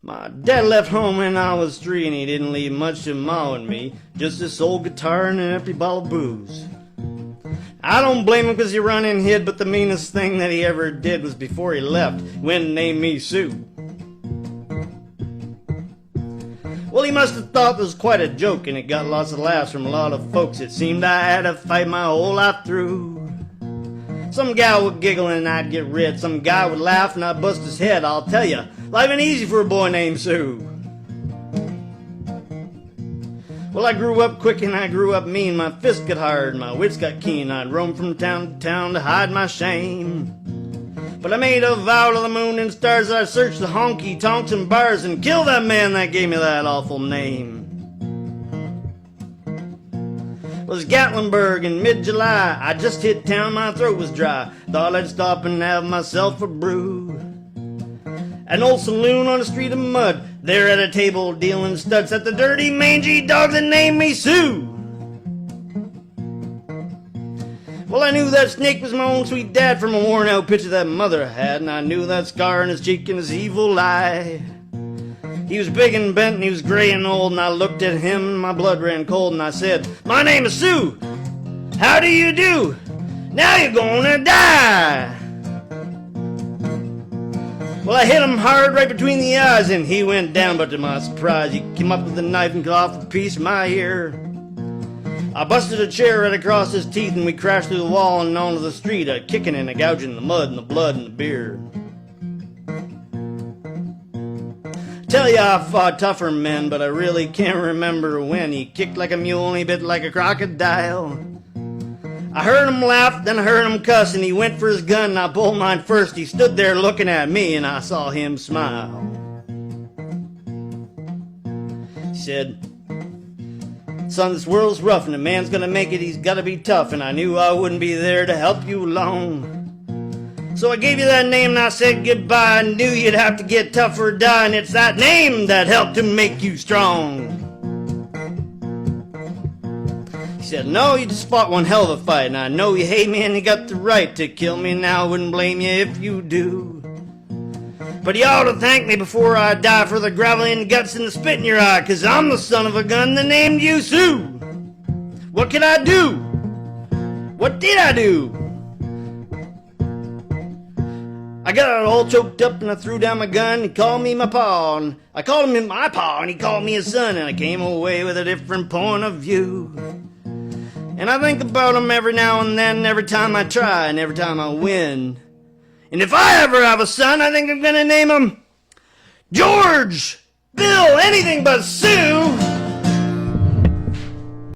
My dad left home when I was 3 and he didn't leave much to Ma and me, just this old guitar and an empty bottle of booze. I don't blame him 'cause he run and hid, but the meanest thing that he ever did was before he left, he went and named me Sue. Well, he must have thought this was quite a joke, and it got lots of laughs from a lot of folks. It seemed I had to fight my whole life through. Some gal would giggle and I'd get red. Some guy would laugh and I'd bust his head. I'll tell you, life ain't easy for a boy named Sue. Well, I grew up quick and I grew up mean. My fists got hard and my wits got keen. I'd roam from town to town to hide my shame. But I made a vow to the moon and stars. I searched the honky tonks and bars and killed that man that gave me that awful name. Was Gatlinburg in mid-July. I just hit town, my throat was dry. Thought I'd stop and have myself a brew. An old saloon on a street of mud. There at a table dealing studs at the dirty mangy dog that named me Sue. Well, I knew that snake was my own sweet dad from a worn out picture that mother had. And I knew that scar in his cheek and his evil eye. He was big and bent and he was gray and old, and I looked at him and my blood ran cold, and I said, "My name is Sue. How do you do? Now you're gonna die." Well, I hit him hard right between the eyes and he went down, but to my surprise he came up with a knife and cut off a piece of my ear. I busted a chair right across his teeth and we crashed through the wall and onto the street, kicking and gouging the mud and the blood and the beer. Tell ya I fought tougher men, but I really can't remember when. He kicked like a mule and he bit like a crocodile. I heard him laugh, then I heard him cuss, and he went for his gun and I pulled mine first. He stood there looking at me and I saw him smile. He said, "Son, this world's rough and a man's gonna make it, he's gotta be tough, and I knew I wouldn't be there to help you along. So I gave you that name and I said goodbye. I knew you'd have to get tough or die, and it's that name that helped to make you strong." He said, "No, you just fought one hell of a fight, and I know you hate me and you got the right to kill me now. I wouldn't blame you if you do. But you ought to thank me before I die for the gravel in the guts and the spit in your eye, 'cause I'm the son of a gun that named you Sue. What could I do? What did I do? I got all choked up and I threw down my gun. He called me my paw, and I called him my paw, and he called me his son, and I came away with a different point of view. And I think about him every now and then, every time I try and every time I win. And if I ever have a son, I think I'm gonna name him George, Bill, anything but Sue."